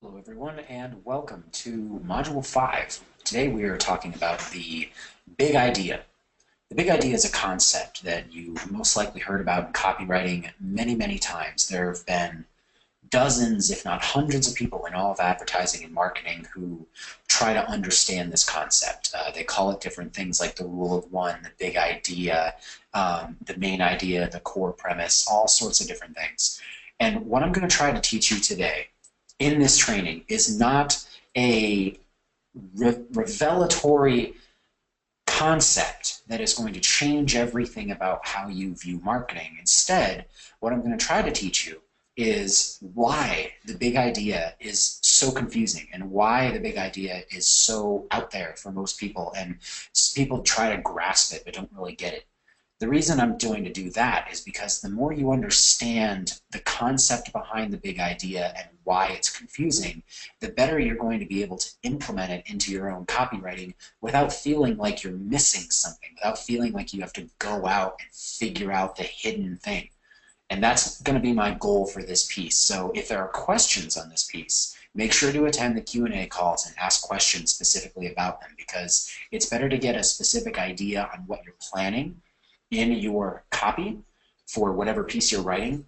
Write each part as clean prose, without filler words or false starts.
Hello everyone and welcome to Module 5. Today we are talking about the big idea. The big idea is a concept that you most likely heard about in copywriting many times. There have been dozens, if not hundreds of people in all of advertising and marketing who try to understand this concept. They call it different things like the rule of one, the big idea, the main idea, the core premise, all sorts of different things. And what I'm going to try to teach you today in this training is not a revelatory concept that is going to change everything about how you view marketing. Instead, what I'm going to try to teach you is why the big idea is so confusing and why the big idea is so out there for most people, and people try to grasp it but don't really get it. The reason I'm going to do that is because the more you understand the concept behind the big idea and why it's confusing, the better you're going to be able to implement it into your own copywriting without feeling like you're missing something, without feeling like you have to go out and figure out the hidden thing. And that's going to be my goal for this piece. So if there are questions on this piece, make sure to attend the Q&A calls and ask questions specifically about them, because it's better to get a specific idea on what you're planning in your copy for whatever piece you're writing,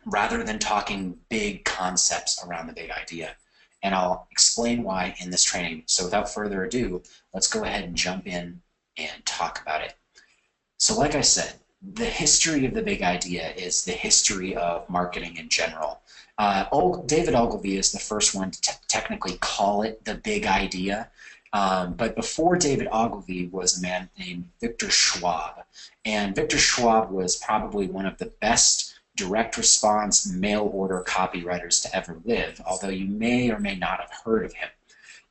rather than talking big concepts around the big idea. And I'll explain why in this training. So without further ado, let's go ahead and jump in and talk about it. So like I said, the history of the big idea is the history of marketing in general. David Ogilvy is the first one to technically call it the big idea. But before David Ogilvy was a man named Victor Schwab. And Victor Schwab was probably one of the best direct response mail order copywriters to ever live, although you may or may not have heard of him.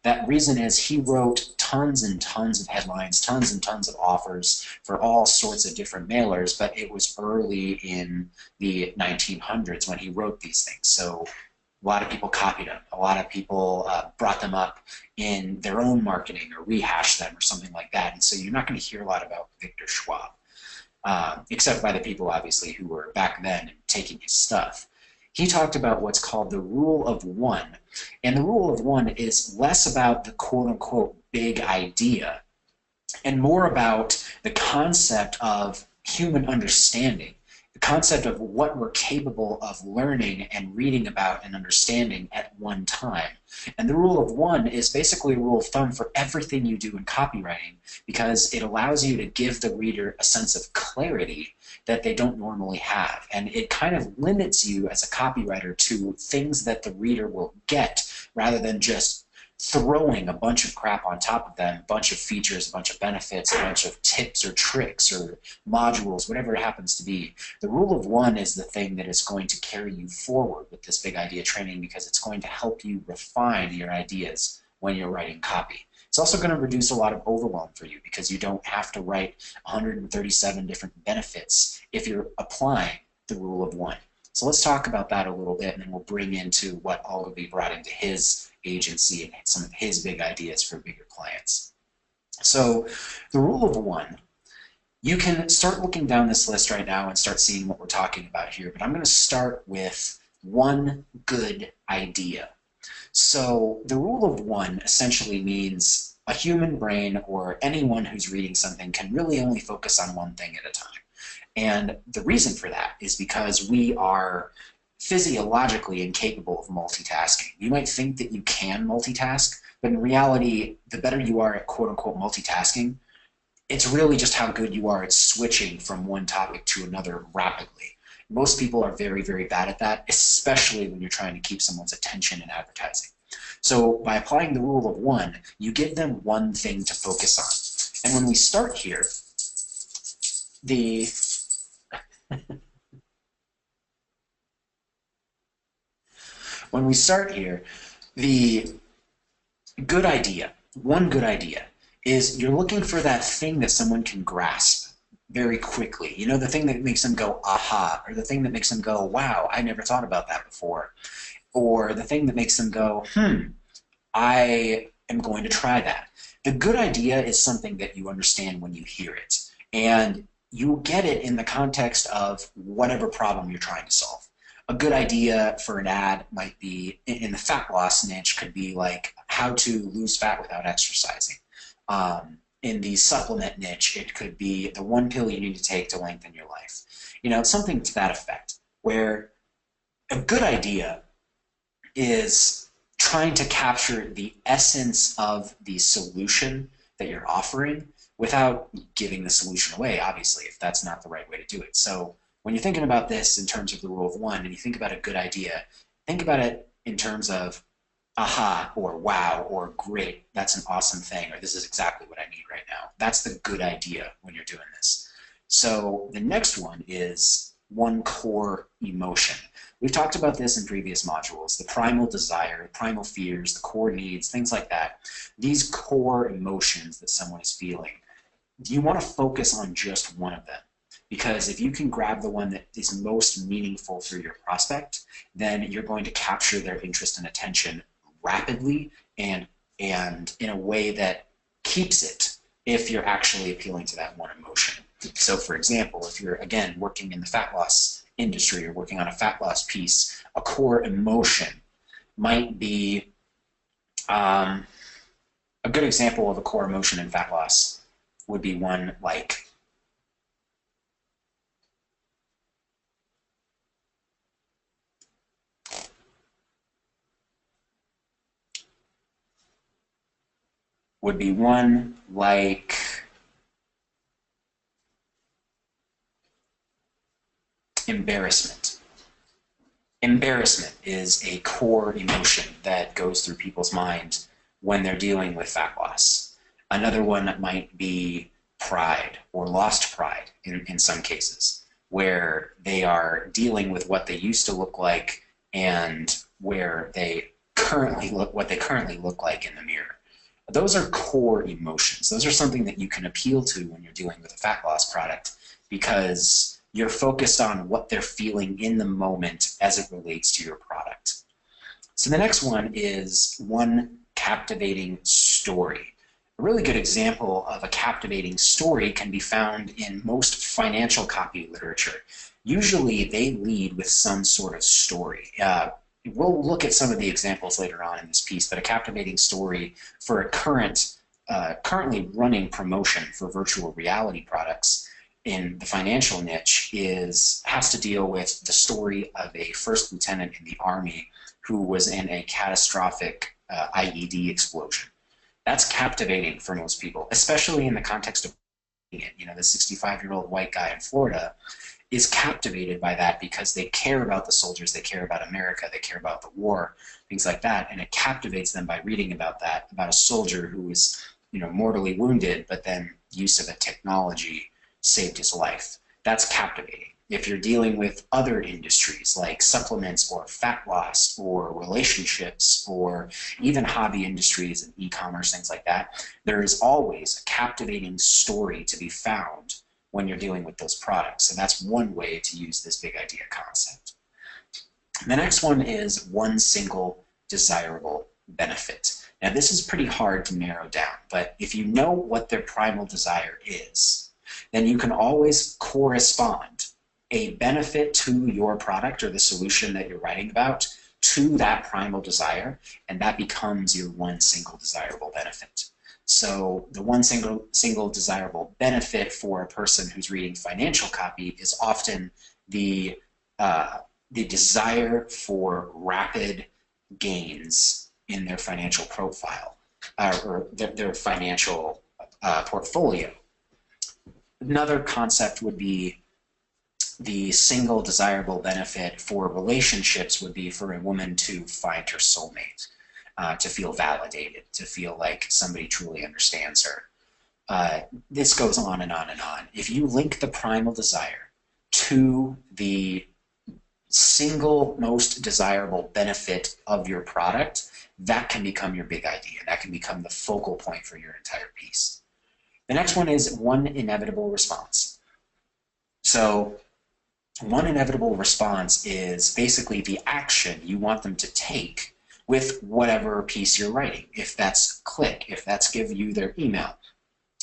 That reason is he wrote tons and tons of headlines, tons and tons of offers for all sorts of different mailers, but it was early in the 1900s when he wrote these things. So a lot of people copied them. A lot of people brought them up in their own marketing or rehashed them or something like that. And so you're not going to hear a lot about Victor Schwab, except by the people, obviously, who were back then taking his stuff. He talked about what's called the rule of one. And the rule of one is less about the quote-unquote big idea and more about the concept of human understanding, the concept of what we're capable of learning and reading about and understanding at one time. And the rule of one is basically a rule of thumb for everything you do in copywriting, because it allows you to give the reader a sense of clarity that they don't normally have. And it kind of limits you as a copywriter to things that the reader will get, rather than just throwing a bunch of crap on top of them, a bunch of features, a bunch of benefits, a bunch of tips or tricks or modules, whatever it happens to be. The rule of one is the thing that is going to carry you forward with this big idea training, because it's going to help you refine your ideas when you're writing copy. It's also going to reduce a lot of overwhelm for you, because you don't have to write 137 different benefits if you're applying the rule of one. So let's talk about that a little bit, and then we'll bring into what Ogilvy brought into his agency and some of his big ideas for bigger clients. So the rule of one, you can start looking down this list right now and start seeing what we're talking about here, but I'm going to start with one good idea. So the rule of one essentially means a human brain, or anyone who's reading something, can really only focus on one thing at a time. And the reason for that is because we are physiologically incapable of multitasking. You might think that you can multitask, but in reality, the better you are at quote-unquote multitasking, it's really just how good you are at switching from one topic to another rapidly. Most people are very bad at that, especially when you're trying to keep someone's attention in advertising. So by applying the rule of one, you give them one thing to focus on. And when we start here, the good idea, one good idea, is you're looking for that thing that someone can grasp very quickly. You know, the thing that makes them go, aha, or the thing that makes them go, wow, I never thought about that before. Or the thing that makes them go, I am going to try that. The good idea is something that you understand when you hear it. And you get it in the context of whatever problem you're trying to solve. A good idea for an ad might be, in the fat loss niche, could be like how to lose fat without exercising. In the supplement niche, it could be the one pill you need to take to lengthen your life. You know, something to that effect, where a good idea is trying to capture the essence of the solution that you're offering without giving the solution away, obviously, if that's not the right way to do it. So when you're thinking about this in terms of the rule of one, and you think about a good idea, think about it in terms of aha, or wow, or great, that's an awesome thing, or this is exactly what I need right now. That's the good idea when you're doing this. So the next one is one core emotion. We've talked about this in previous modules, the primal desire, primal fears, the core needs, things like that. These core emotions that someone is feeling, you want to focus on just one of them. Because if you can grab the one that is most meaningful for your prospect, then you're going to capture their interest and attention rapidly and in a way that keeps it if you're actually appealing to that one emotion. So for example, if you're, again, working in the fat loss industry or working on a fat loss piece, a core emotion might be a good example of a core emotion in fat loss would be one like embarrassment. Embarrassment is a core emotion that goes through people's mind when they're dealing with fat loss. Another one might be pride or lost pride in some cases, where they are dealing with what they used to look like and where they currently look like in the mirror. Those are core emotions. Those are something that you can appeal to when you're dealing with a fat loss product because you're focused on what they're feeling in the moment as it relates to your product. So the next one is one captivating story. A really good example of a captivating story can be found in most financial copy literature. Usually they lead with some sort of story. We'll look at some of the examples later on in this piece, but a captivating story for a currently running promotion for virtual reality products in the financial niche has to deal with the story of a first lieutenant in the Army who was in a catastrophic IED explosion. That's captivating for most people, especially in the context of it. You know, the 65-year-old white guy in Florida is captivated by that because they care about the soldiers, they care about America, they care about the war, things like that, and it captivates them by reading about that, about a soldier who was, you know, mortally wounded, but then use of a technology saved his life. That's captivating. If you're dealing with other industries like supplements or fat loss or relationships or even hobby industries and e-commerce, things like that, there is always a captivating story to be found when you're dealing with those products. And that's one way to use this big idea concept. The next one is one single desirable benefit. Now this is pretty hard to narrow down, but if you know what their primal desire is, then you can always correspond a benefit to your product or the solution that you're writing about to that primal desire, and that becomes your one single desirable benefit. So the one single desirable benefit for a person who's reading financial copy is often the desire for rapid gains in their financial profile or their financial portfolio. Another concept would be the single desirable benefit for relationships would be for a woman to find her soulmate, to feel validated, to feel like somebody truly understands her. This goes on and on and on. If you link the primal desire to the single most desirable benefit of your product, that can become your big idea. That can become the focal point for your entire piece. The next one is one inevitable response. So one inevitable response is basically the action you want them to take with whatever piece you're writing. If that's click, if that's give you their email,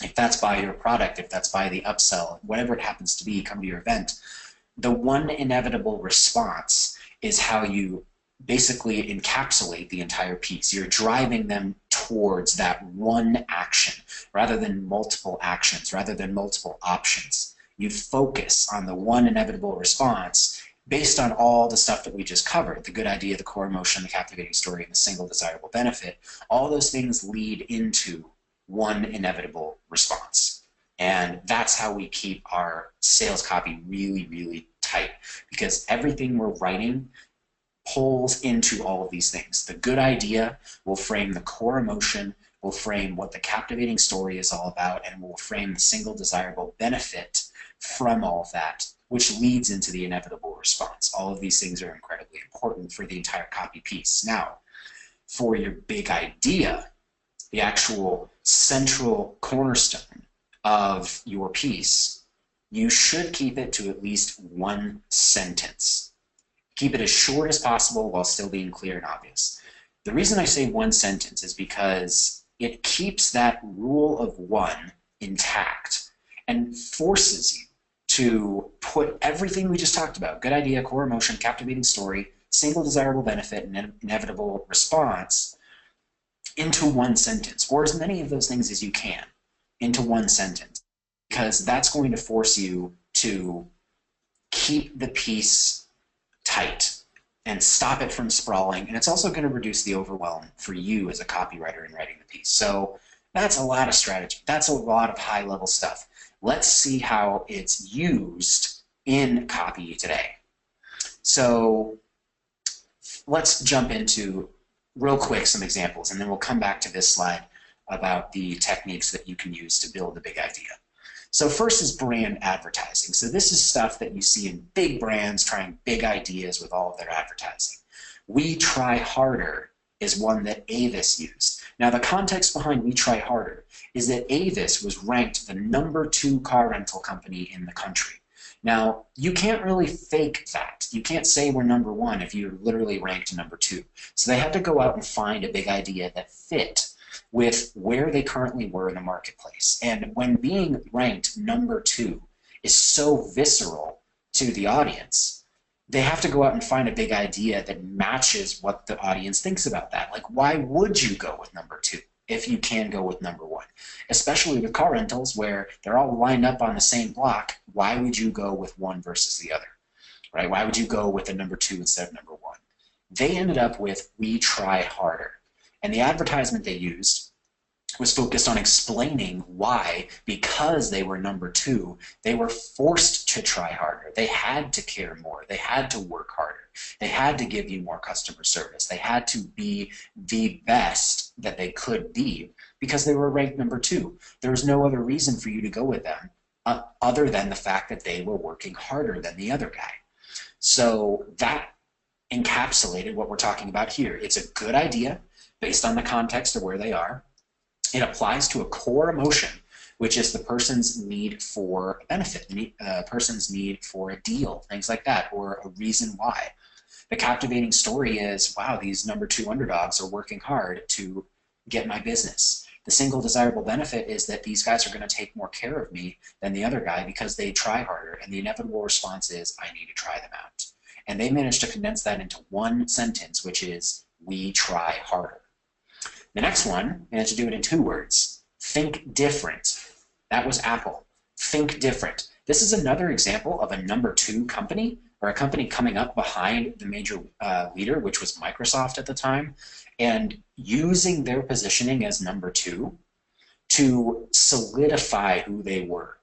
if that's buy your product, if that's buy the upsell, whatever it happens to be, come to your event. The one inevitable response is how you basically encapsulate the entire piece. You're driving them towards that one action rather than multiple actions, rather than multiple options. You focus on the one inevitable response based on all the stuff that we just covered, the good idea, the core emotion, the captivating story, and the single desirable benefit. All those things lead into one inevitable response. And that's how we keep our sales copy really, really tight, because everything we're writing pulls into all of these things. The good idea will frame the core emotion, will frame what the captivating story is all about, and will frame the single desirable benefit from all of that, which leads into the inevitable response. All of these things are incredibly important for the entire copy piece. Now, for your big idea, the actual central cornerstone of your piece, you should keep it to at least one sentence. Keep it as short as possible while still being clear and obvious. The reason I say one sentence is because it keeps that rule of one intact and forces you to put everything we just talked about, good idea, core emotion, captivating story, single desirable benefit, and inevitable response, into one sentence, or as many of those things as you can into one sentence, because that's going to force you to keep the piece tight and stop it from sprawling, and it's also going to reduce the overwhelm for you as a copywriter in writing the piece. So that's a lot of strategy. That's a lot of high-level stuff. Let's see how it's used in copy today. So let's jump into, real quick, some examples, and then we'll come back to this slide about the techniques that you can use to build a big idea. So first is brand advertising. So this is stuff that you see in big brands trying big ideas with all of their advertising. We Try Harder is one that Avis used. Now the context behind We Try Harder is that Avis was ranked the #2 car rental company in the country. Now, you can't really fake that. You can't say we're #1 if you're literally ranked #2. So they had to go out and find a big idea that fit with where they currently were in the marketplace. And when being ranked #2 is so visceral to the audience, they have to go out and find a big idea that matches what the audience thinks about that. Like, why would you go with #2 if you can go with #1? Especially with car rentals where they're all lined up on the same block, why would you go with one versus the other, right? Why would you go with a #2 instead of #1? They ended up with We Try Harder. And the advertisement they used was focused on explaining why, because they were #2, they were forced to try harder. They had to care more. They had to work harder. They had to give you more customer service. They had to be the best that they could be because they were ranked #2. There was no other reason for you to go with them other than the fact that they were working harder than the other guy. So that encapsulated what we're talking about here. It's a good idea based on the context of where they are. It applies to a core emotion, which is the person's need for a benefit, the person's need for a deal, things like that, or a reason why. The captivating story is, wow, these #2 underdogs are working hard to get my business. The single desirable benefit is that these guys are going to take more care of me than the other guy because they try harder, and the inevitable response is, I need to try them out. And they managed to condense that into one sentence, which is, We Try Harder. The next one, and to do it in 2 words, think different. That was Apple. Think different. This is another example of a #2 company, or a company coming up behind the major leader, which was Microsoft at the time, and using their positioning as #2 to solidify who they were.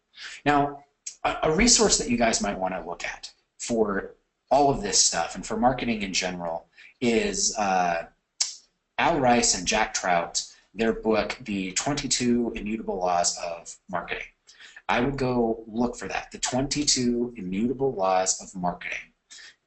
Now, a resource that you guys might want to look at for all of this stuff and for marketing in general is Al Rice and Jack Trout, their book, The 22 Immutable Laws of Marketing. I would go look for that, The 22 Immutable Laws of Marketing,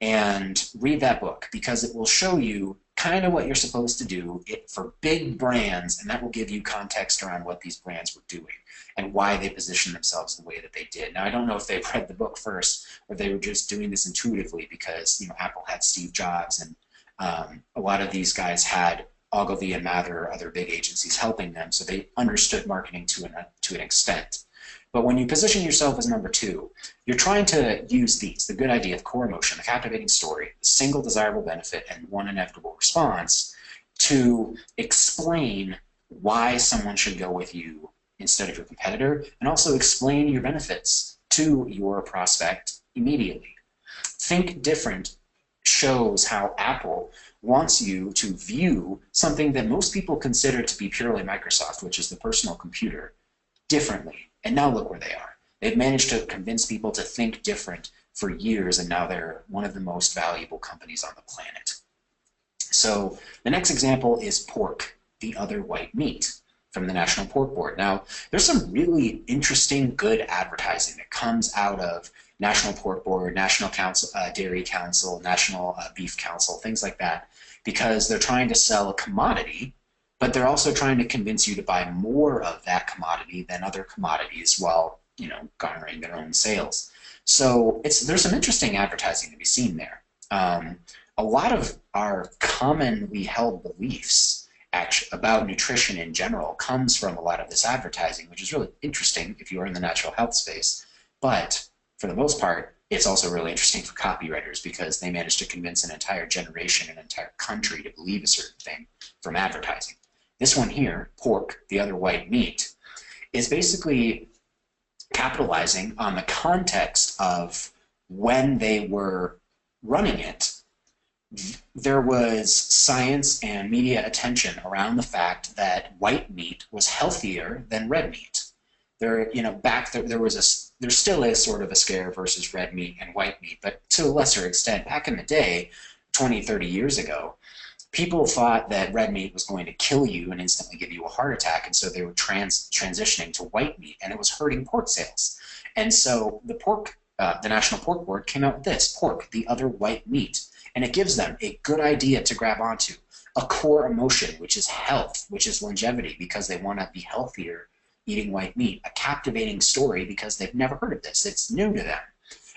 and read that book because it will show you kind of what you're supposed to do for big brands, and that will give you context around what these brands were doing and why they positioned themselves the way that they did. Now, I don't know if they read the book first or they were just doing this intuitively because, Apple had Steve Jobs, and a lot of these guys had Ogilvy and Mather or other big agencies helping them, so they understood marketing to an extent. But when you position yourself as number 2, you're trying to use these, the good idea, the core emotion, the captivating story, the single desirable benefit, and one inevitable response to explain why someone should go with you instead of your competitor, and also explain your benefits to your prospect immediately. Think different shows how Apple wants you to view something that most people consider to be purely Microsoft, which is the personal computer, differently. And now look where they are. They've managed to convince people to think different for years, and now they're one of the most valuable companies on the planet. So the next example is pork, the other white meat, from the National Pork Board. Now, there's some really interesting, good advertising that comes out of National Pork Board, National Council, Dairy Council, National Beef Council, things like that, because they're trying to sell a commodity, but they're also trying to convince you to buy more of that commodity than other commodities while, garnering their own sales. So there's some interesting advertising to be seen there. A lot of our commonly held beliefs about nutrition in general comes from a lot of this advertising, which is really interesting if you are in the natural health space. But for the most part, it's also really interesting for copywriters because they manage to convince an entire generation, an entire country to believe a certain thing from advertising. This one here, pork, the other white meat, is basically capitalizing on the context of when they were running it. There was science and media attention around the fact that white meat was healthier than red meat. There still is sort of a scare versus red meat and white meat, but to a lesser extent. Back in the day, 20, 30 years ago, people thought that red meat was going to kill you and instantly give you a heart attack, and so they were transitioning to white meat, and it was hurting pork sales. And so the National Pork Board came out with this, pork, the other white meat, and it gives them a good idea to grab onto, a core emotion, which is health, which is longevity, because they want to be healthier eating white meat, a captivating story because they've never heard of this, it's new to them,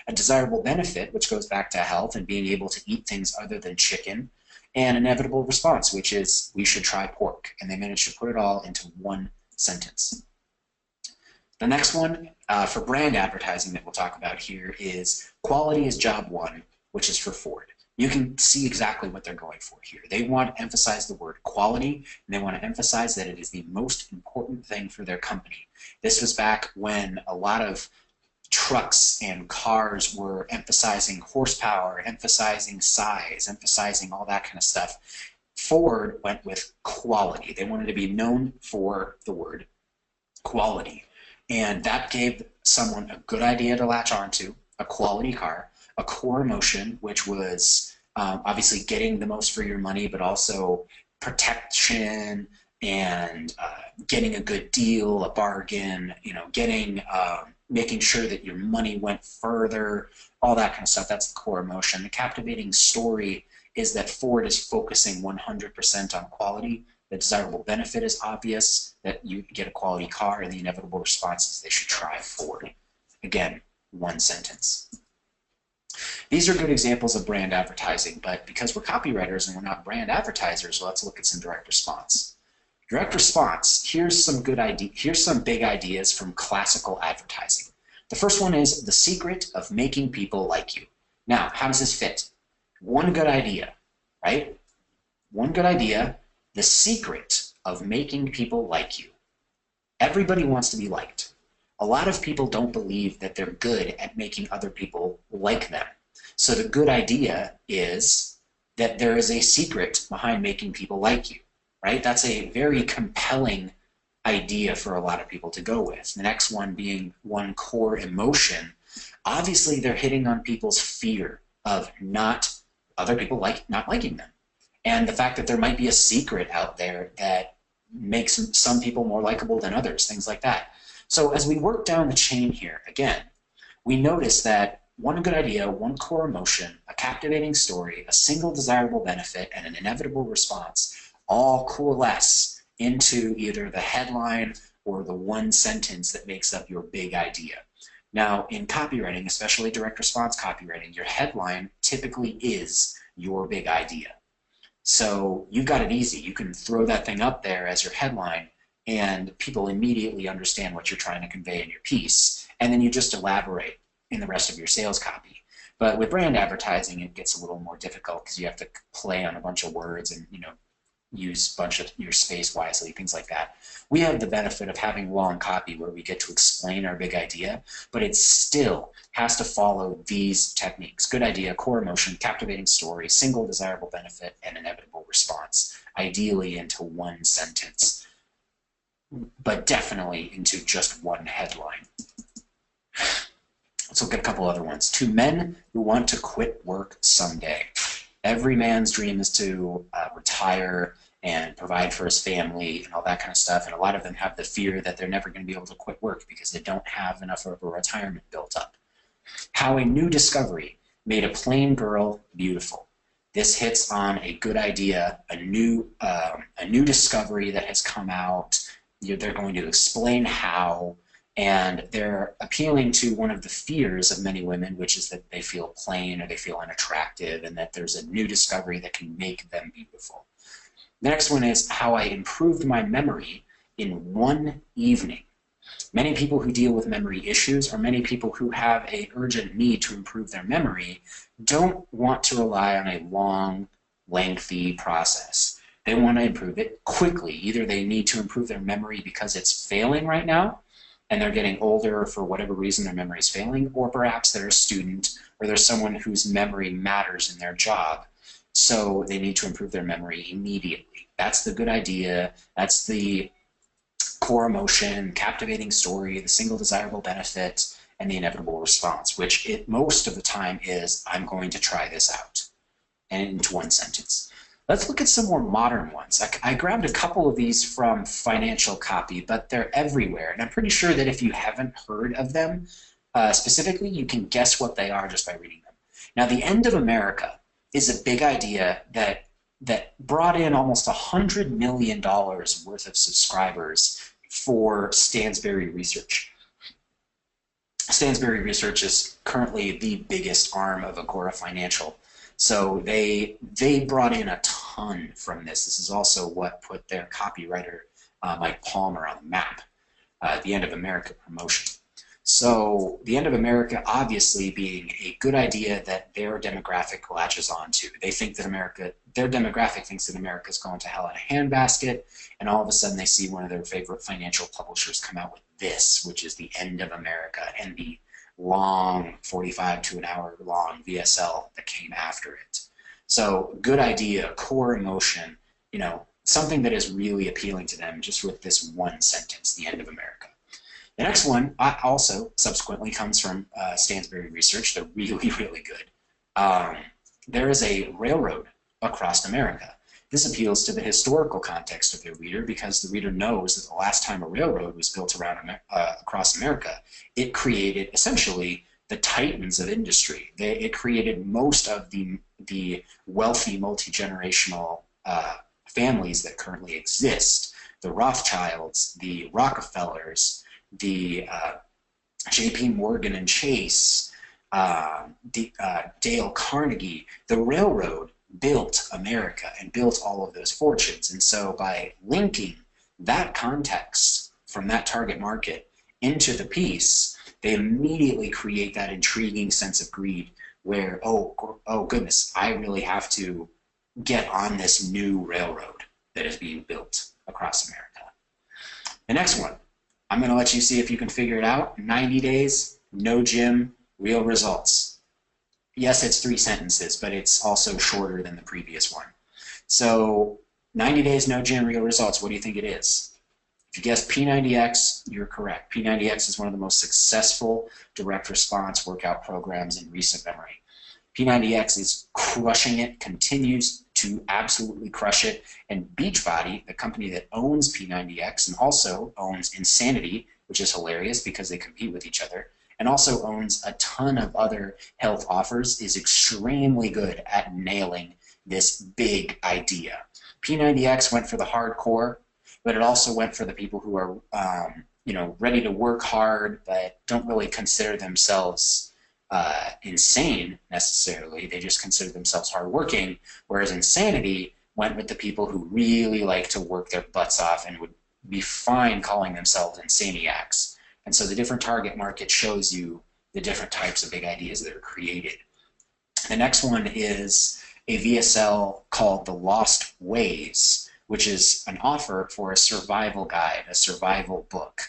a desirable benefit, which goes back to health and being able to eat things other than chicken, and inevitable response, which is we should try pork. And they managed to put it all into one sentence. The next one for brand advertising that we'll talk about here is quality is job one, which is for Ford. You can see exactly what they're going for here. They want to emphasize the word quality, and they want to emphasize that it is the most important thing for their company. This was back when a lot of trucks and cars were emphasizing horsepower, emphasizing size, emphasizing all that kind of stuff. Ford went with quality. They wanted to be known for the word quality. And that gave someone a good idea to latch onto, a quality car, a core emotion, which was obviously getting the most for your money, but also protection and getting a good deal, a bargain, making sure that your money went further, all that kind of stuff. That's the core emotion. The captivating story is that Ford is focusing 100% on quality. The desirable benefit is obvious, that you get a quality car, and the inevitable response is they should try Ford. Again, one sentence. These are good examples of brand advertising, but because we're copywriters and we're not brand advertisers, let's look at some direct response. Direct response, here's some big ideas from classical advertising. The first one is the secret of making people like you. Now, how does this fit? One good idea, right? One good idea, the secret of making people like you. Everybody wants to be liked. A lot of people don't believe that they're good at making other people like them. So the good idea is that there is a secret behind making people like you. Right? That's a very compelling idea for a lot of people to go with. The next one being one core emotion. Obviously, they're hitting on people's fear of other people not liking them. And the fact that there might be a secret out there that makes some people more likable than others, things like that. So as we work down the chain here, again, we notice that one good idea, one core emotion, a captivating story, a single desirable benefit, and an inevitable response all coalesce into either the headline or the one sentence that makes up your big idea. Now, in copywriting, especially direct response copywriting, your headline typically is your big idea. So you've got it easy. You can throw that thing up there as your headline, and people immediately understand what you're trying to convey in your piece, and then you just elaborate in the rest of your sales copy. But with brand advertising, it gets a little more difficult because you have to play on a bunch of words and, you know, use a bunch of your space wisely, things like that. We have the benefit of having long copy where we get to explain our big idea, but it still has to follow these techniques: good idea, core emotion, captivating story, single desirable benefit, and inevitable response, ideally into one sentence, but definitely into just one headline. Let's look at a couple other ones. To men who want to quit work someday. Every man's dream is to retire and provide for his family and all that kind of stuff. And a lot of them have the fear that they're never going to be able to quit work because they don't have enough of a retirement built up. How a new discovery made a plain girl beautiful. This hits on a good idea, a new discovery that has come out. They're going to explain how, and they're appealing to one of the fears of many women, which is that they feel plain or they feel unattractive, and that there's a new discovery that can make them beautiful. The next one is how I improved my memory in one evening. Many people who deal with memory issues, or many people who have an urgent need to improve their memory, don't want to rely on a long, lengthy process. They want to improve it quickly. Either they need to improve their memory because it's failing right now, and they're getting older, or for whatever reason their memory is failing, or perhaps they're a student, or they're someone whose memory matters in their job, so they need to improve their memory immediately. That's the good idea. That's the core emotion, captivating story, the single desirable benefit, and the inevitable response, which most of the time is, I'm going to try this out, and into one sentence. Let's look at some more modern ones. I grabbed a couple of these from financial copy, but they're everywhere. And I'm pretty sure that if you haven't heard of them specifically, you can guess what they are just by reading them. Now, the end of America is a big idea that brought in almost $100 million worth of subscribers for Stansberry Research. Stansberry Research is currently the biggest arm of Agora Financial. So they brought in a ton from this. This is also what put their copywriter, Mike Palmer, on the map, the End of America promotion. So the End of America obviously being a good idea that their demographic latches onto. They think that their demographic thinks that America is going to hell in a handbasket, and all of a sudden they see one of their favorite financial publishers come out with this, which is the End of America, and the long 45 to an hour long VSL that came after it. So good idea, core emotion, you know, something that is really appealing to them just with this one sentence, the End of America. The next one also subsequently comes from Stansberry Research. They're really, really good. There is a railroad across America. This appeals to the historical context of the reader because the reader knows that the last time a railroad was built across America, it created essentially the titans of industry. It created most of the wealthy multi-generational families that currently exist. The Rothschilds, the Rockefellers, the J.P. Morgan and Chase, Dale Carnegie. The railroad built America and built all of those fortunes. And so by linking that context from that target market into the piece, they immediately create that intriguing sense of greed where, oh goodness, I really have to get on this new railroad that is being built across America. The next one, I'm going to let you see if you can figure it out. 90 days, no gym, real results. Yes, it's 3 sentences, but it's also shorter than the previous one. So 90 days, no gym, real results. What do you think it is? If you guessed P90X, you're correct. P90X is one of the most successful direct response workout programs in recent memory. P90X is crushing it, continues to absolutely crush it, and Beachbody, the company that owns P90X and also owns Insanity, which is hilarious because they compete with each other, and also owns a ton of other health offers, is extremely good at nailing this big idea. P90X went for the hardcore, but it also went for the people who are ready to work hard but don't really consider themselves insane necessarily. They just consider themselves hardworking, whereas Insanity went with the people who really like to work their butts off and would be fine calling themselves insaniacs. And so the different target market shows you the different types of big ideas that are created. The next one is a VSL called The Lost Ways, which is an offer for a survival guide, a survival book.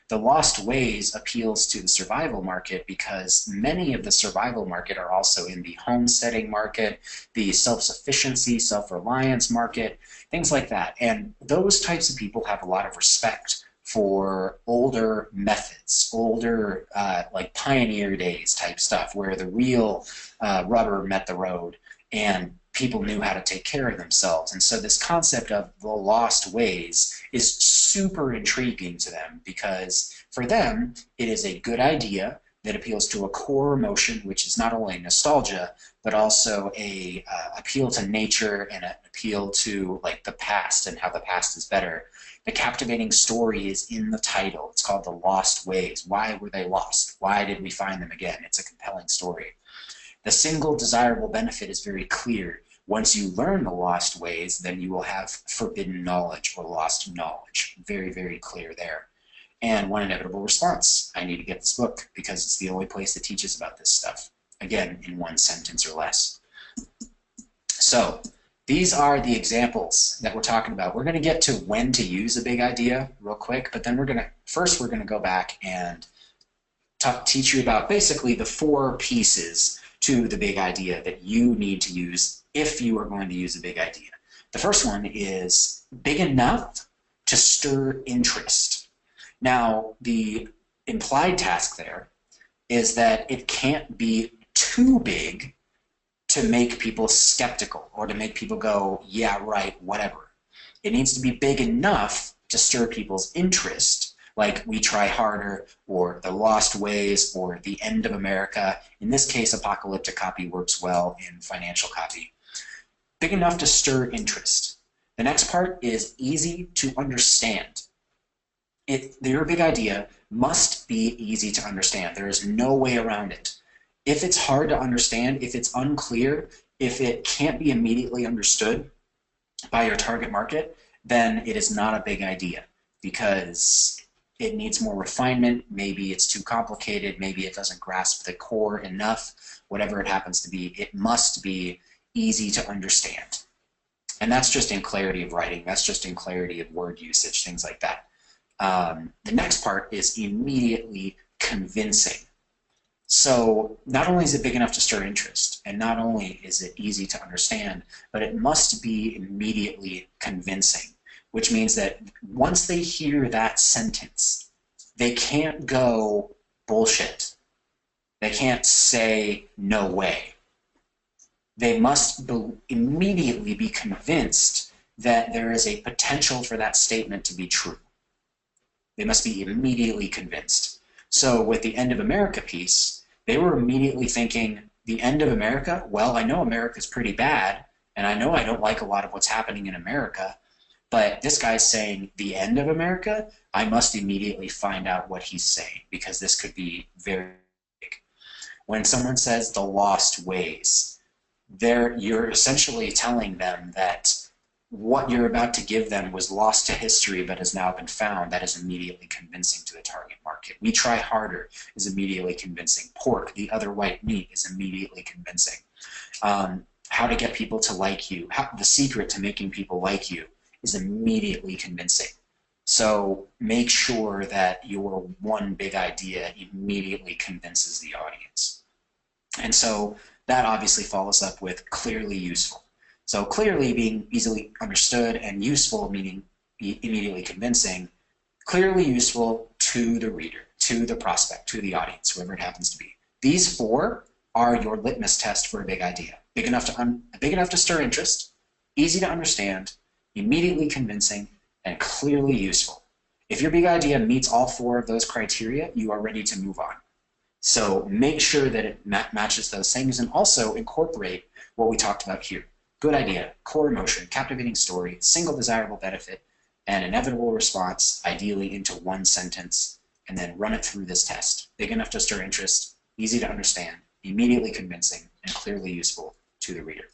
The Lost Ways appeals to the survival market because many of the survival market are also in the homesteading market, the self-sufficiency, self-reliance market, things like that. And those types of people have a lot of respect for older methods, older like pioneer days type stuff, where the real rubber met the road and people knew how to take care of themselves. And so this concept of the lost ways is super intriguing to them, because for them, it is a good idea that appeals to a core emotion, which is not only nostalgia, but also a appeal to nature and an appeal to like the past and how the past is better. The captivating story is in the title. It's called The Lost Ways. Why were they lost? Why did we find them again? It's a compelling story. The single desirable benefit is very clear. Once you learn the lost ways, then you will have forbidden knowledge or lost knowledge. Very, very clear there. And one inevitable response: I need to get this book because it's the only place that teaches about this stuff. Again, in one sentence or less. So these are the examples that we're talking about. We're going to get to when to use a big idea real quick, but then we're going to go back and teach you about basically the 4 pieces to the big idea that you need to use if you are going to use a big idea. The first one is big enough to stir interest. Now, the implied task there is that it can't be too big to make people skeptical or to make people go, yeah, right, whatever. It needs to be big enough to stir people's interest, like We Try Harder, or The Lost Ways, or The End of America. In this case, apocalyptic copy works well in financial copy. Big enough to stir interest. The next part is easy to understand. Your big idea must be easy to understand. There is no way around it. If it's hard to understand, if it's unclear, if it can't be immediately understood by your target market, then it is not a big idea, because it needs more refinement. Maybe it's too complicated. Maybe it doesn't grasp the core enough. Whatever it happens to be, it must be easy to understand. And that's just in clarity of writing. That's just in clarity of word usage, things like that. The next part is immediately convincing. So not only is it big enough to stir interest, and not only is it easy to understand, but it must be immediately convincing, which means that once they hear that sentence, they can't go bullshit. They can't say no way. They must immediately be convinced that there is a potential for that statement to be true. They must be immediately convinced. So with the End of America piece, they were immediately thinking, the end of America? Well, I know America's pretty bad, and I know I don't like a lot of what's happening in America, but this guy's saying the end of America, I must immediately find out what he's saying, because this could be very big. When someone says the lost ways, you're essentially telling them that what you're about to give them was lost to history but has now been found. That is immediately convincing to the target market. We Try Harder is immediately convincing. Pork, the other white meat, is immediately convincing. How to get people to like you, the secret to making people like you, is immediately convincing. So make sure that your one big idea immediately convinces the audience. And so that obviously follows up with clearly useful. So clearly being easily understood, and useful meaning immediately convincing. Clearly useful to the reader, to the prospect, to the audience, whoever it happens to be. These 4 are your litmus test for a big idea. Big enough to stir interest, easy to understand, immediately convincing, and clearly useful. If your big idea meets all 4 of those criteria, you are ready to move on. So make sure that it matches those things, and also incorporate what we talked about here. Good idea, core emotion, captivating story, single desirable benefit, and inevitable response, ideally into one sentence, and then run it through this test. Big enough to stir interest, easy to understand, immediately convincing, and clearly useful to the reader.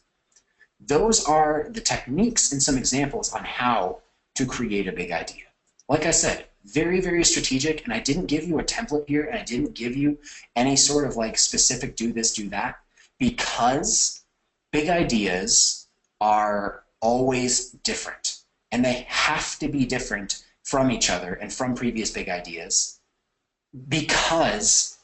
Those are the techniques and some examples on how to create a big idea. Like I said, very, very strategic, and I didn't give you a template here, and I didn't give you any sort of like specific do this, do that, because big ideas are always different, and they have to be different from each other and from previous big ideas, because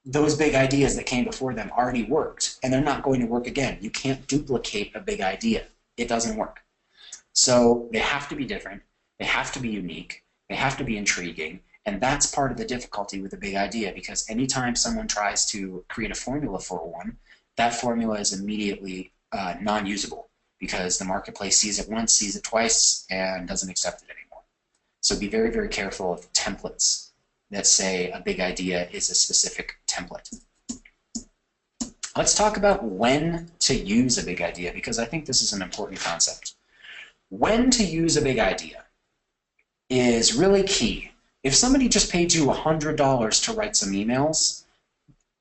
those big ideas that came before them already worked, and they're not going to work again. You can't duplicate a big idea. It doesn't work. So they have to be different, they have to be unique, they have to be intriguing, and that's part of the difficulty with a big idea, because anytime someone tries to create a formula for one, that formula is immediately non-usable, because the marketplace sees it once, sees it twice, and doesn't accept it anymore. So be very, very careful of templates that say a big idea is a specific template. Let's talk about when to use a big idea, because I think this is an important concept. When to use a big idea is really key. If somebody just paid you $100 to write some emails,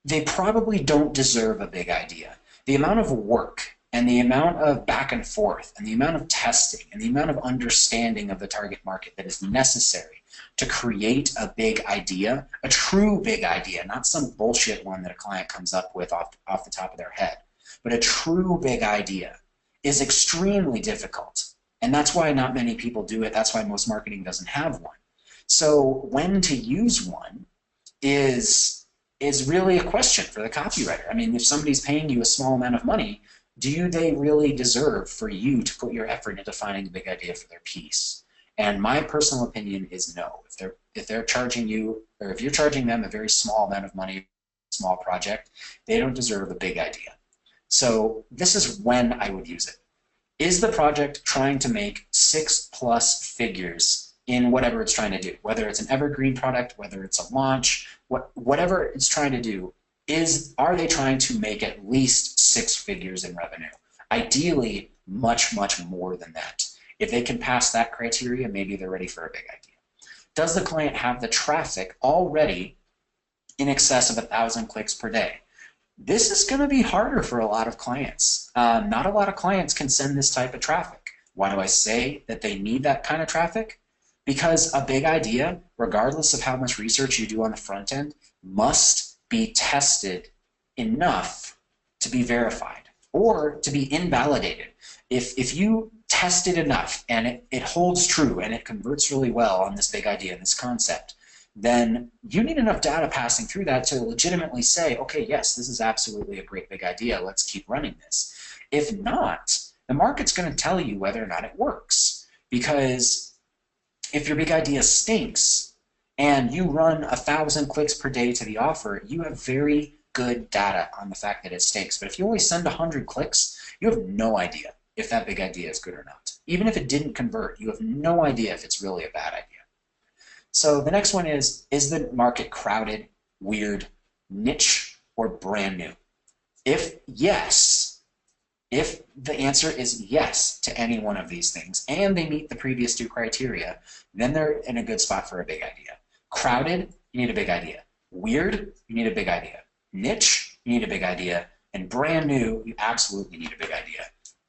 they probably don't deserve a big idea. The amount of work and the amount of back and forth and the amount of testing and the amount of understanding of the target market that is necessary to create a big idea, a true big idea, not some bullshit one that a client comes up with off the top of their head, but a true big idea is extremely difficult. And that's why not many people do it. That's why most marketing doesn't have one. So when to use one is really a question for the copywriter. I mean, if somebody's paying you a small amount of money, do they really deserve for you to put your effort into finding a big idea for their piece? And my personal opinion is no. If they're charging you, or if you're charging them a very small amount of money, small project, they don't deserve a big idea. So this is when I would use it. Is the project trying to make 6+ figures in whatever it's trying to do? Whether it's an evergreen product, whether it's a launch, whatever it's trying to do, are they trying to make at least 6 figures in revenue? Ideally, much, much more than that. If they can pass that criteria, maybe they're ready for a big idea. Does the client have the traffic already in excess of 1,000 clicks per day? This is going to be harder for a lot of clients. Not a lot of clients can send this type of traffic. Why do I say that they need that kind of traffic? Because a big idea, regardless of how much research you do on the front end, must be tested enough to be verified or to be invalidated. If you test it enough and it holds true and it converts really well on this big idea, this concept, then you need enough data passing through that to legitimately say, okay, yes, this is absolutely a great big idea. Let's keep running this. If not, the market's going to tell you whether or not it works. Because if your big idea stinks and you run 1,000 clicks per day to the offer, you have very good data on the fact that it stinks. But if you only send 100 clicks, you have no idea if that big idea is good or not. Even if it didn't convert, you have no idea if it's really a bad idea. So the next one is the market crowded, weird, niche, or brand new? If yes, if the answer is yes to any one of these things, and they meet the previous 2 criteria, then they're in a good spot for a big idea. Crowded, you need a big idea. Weird, you need a big idea. Niche, you need a big idea. And brand new, you absolutely need a big idea.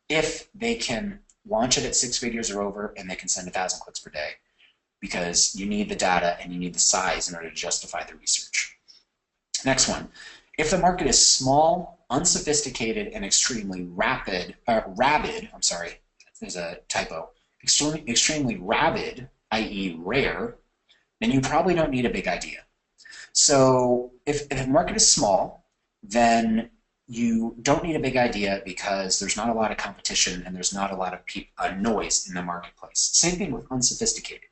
If they can launch it at 6 figures or over and they can send 1,000 clicks per day, because you need the data and you need the size in order to justify the research. Next one, if the market is small, unsophisticated, and extremely rabid, there's a typo, extremely rabid, i.e. rare, then you probably don't need a big idea. So if the market is small, then you don't need a big idea because there's not a lot of competition and there's not a lot of noise in the marketplace. Same thing with unsophisticated.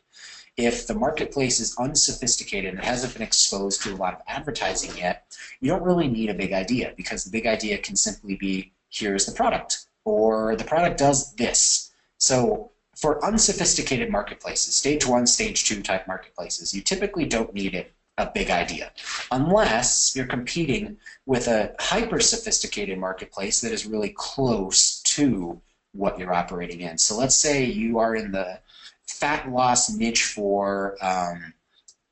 If the marketplace is unsophisticated and it hasn't been exposed to a lot of advertising yet, you don't really need a big idea, because the big idea can simply be, here's the product, or the product does this. So for unsophisticated marketplaces, stage 1, stage 2 type marketplaces, you typically don't need a big idea, unless you're competing with a hyper-sophisticated marketplace that is really close to what you're operating in. So let's say you are in the fat loss niche for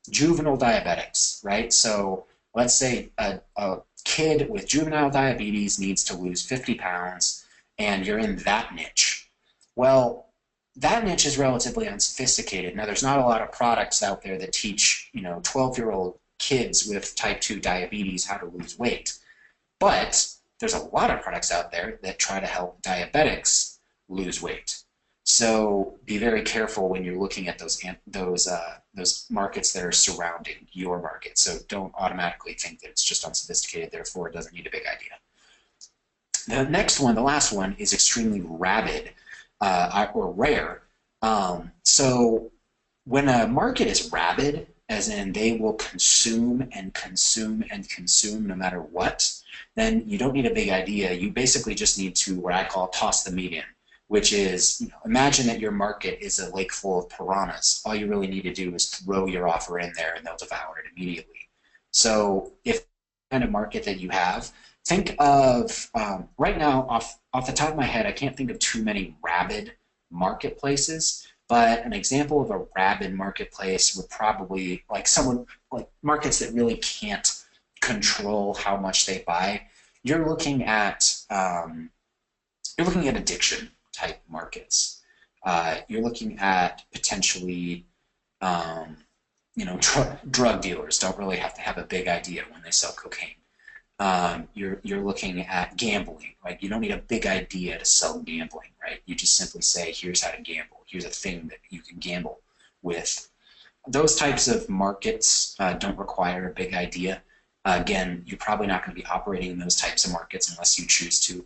juvenile diabetics, right? So let's say a kid with juvenile diabetes needs to lose 50 pounds, and you're in that niche. Well, that niche is relatively unsophisticated. Now, there's not a lot of products out there that teach, 12-year-old kids with type 2 diabetes how to lose weight. But there's a lot of products out there that try to help diabetics lose weight. So be very careful when you're looking at those markets that are surrounding your market. So don't automatically think that it's just unsophisticated, therefore it doesn't need a big idea. The next one, the last one, is extremely rabid or rare. So when a market is rabid, as in they will consume and consume and consume no matter what, then you don't need a big idea. You basically just need to, what I call, toss the meat in, which is, imagine that your market is a lake full of piranhas. All you really need to do is throw your offer in there and they'll devour it immediately. So if the kind of market that you have, think of, right now, off the top of my head, I can't think of too many rabid marketplaces, but an example of a rabid marketplace would probably, like markets that really can't control how much they buy. You're looking at addiction type markets. You're looking at potentially, drug dealers don't really have to have a big idea when they sell cocaine. You're looking at gambling. Like, you don't need a big idea to sell gambling, right? You just simply say, here's how to gamble. Here's a thing that you can gamble with. Those types of markets don't require a big idea. Again, you're probably not going to be operating in those types of markets unless you choose to,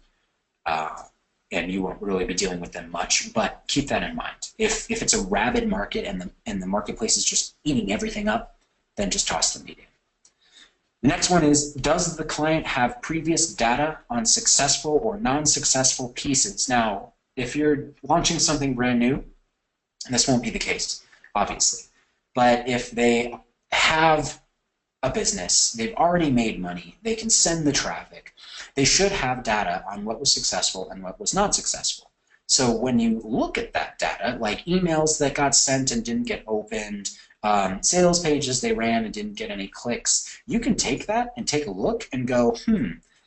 and you won't really be dealing with them much. But keep that in mind. If it's a rabid market and the marketplace is just eating everything up, then just toss the meat in. The next one is, does the client have previous data on successful or non-successful pieces? Now, if you're launching something brand new, this won't be the case, obviously. But if they have a business, they've already made money, they can send the traffic, they should have data on what was successful and what was not successful. So when you look at that data, like emails that got sent and didn't get opened, sales pages they ran and didn't get any clicks, you can take that and take a look and go,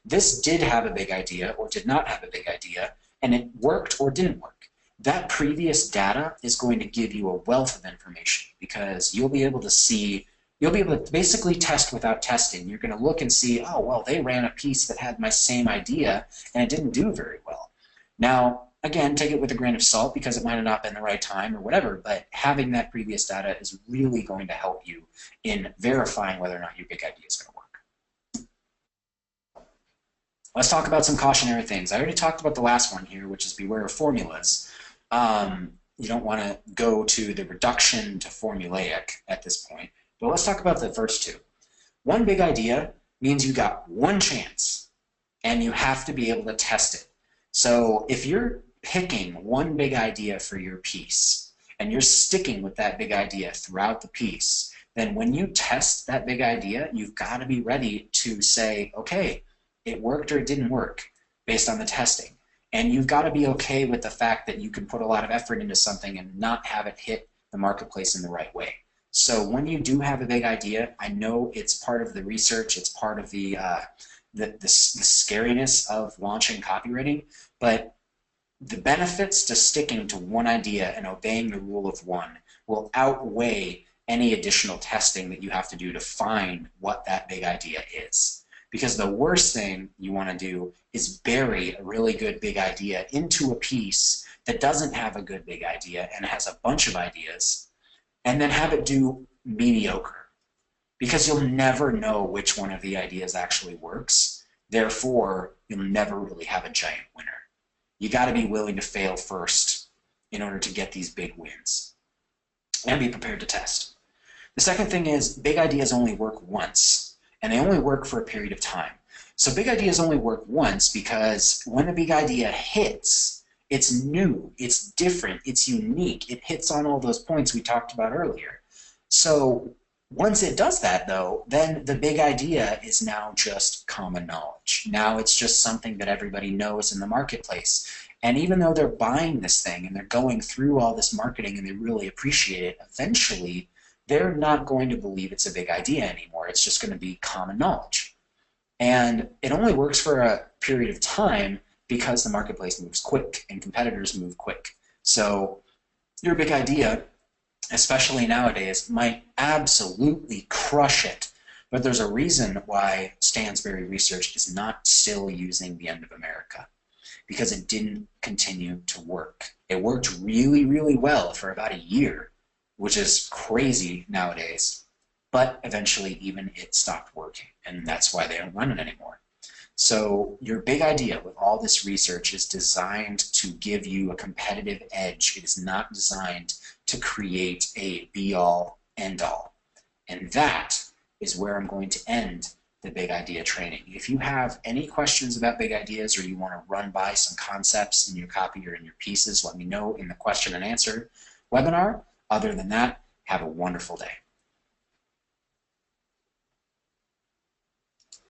this did have a big idea or did not have a big idea, and it worked or didn't work. That previous data is going to give you a wealth of information, because you'll be able to see, you'll be able to basically test without testing. You're going to look and see, oh, well, they ran a piece that had my same idea and it didn't do very well. Now, again, take it with a grain of salt, because it might have not been the right time or whatever, but having that previous data is really going to help you in verifying whether or not your big idea is going to work. Let's talk about some cautionary things. I already talked about the last one here, which is beware of formulas. You don't want to go to the reduction to formulaic at this point, but let's talk about the first two. One big idea means you got one chance, and you have to be able to test it. So if you're picking one big idea for your piece, and you're sticking with that big idea throughout the piece, then when you test that big idea, you've got to be ready to say, okay, it worked or it didn't work based on the testing. And you've got to be okay with the fact that you can put a lot of effort into something and not have it hit the marketplace in the right way. So when you do have a big idea, I know it's part of the research, it's part of the scariness of launching copywriting, but the benefits to sticking to one idea and obeying the rule of one will outweigh any additional testing that you have to do to find what that big idea is. Because the worst thing you want to do is bury a really good big idea into a piece that doesn't have a good big idea and has a bunch of ideas, and then have it do mediocre. Because you'll never know which one of the ideas actually works. Therefore, you'll never really have a giant winner. You got to be willing to fail first in order to get these big wins. And be prepared to test. The second thing is, big ideas only work once, and they only work for a period of time. So big ideas only work once because when a big idea hits, it's new, it's different, it's unique, it hits on all those points we talked about earlier. So once it does that, though, then the big idea is now just common knowledge. Now it's just something that everybody knows in the marketplace. And even though they're buying this thing and they're going through all this marketing and they really appreciate it, eventually they're not going to believe it's a big idea anymore. It's just going to be common knowledge. And it only works for a period of time because the marketplace moves quick and competitors move quick. So Your big idea, especially nowadays, might absolutely crush it. But there's a reason why Stansberry Research is not still using The End of America, because it didn't continue to work. It worked really, really well for about a year, which is crazy nowadays, but eventually even it stopped working, and that's why they don't run it anymore. So your big idea with all this research is designed to give you a competitive edge. It is not designed to create a be-all, end-all. And that is where I'm going to end the big idea training. If you have any questions about big ideas, or you want to run by some concepts in your copy or in your pieces, let me know in the question and answer webinar. Other than that, have a wonderful day.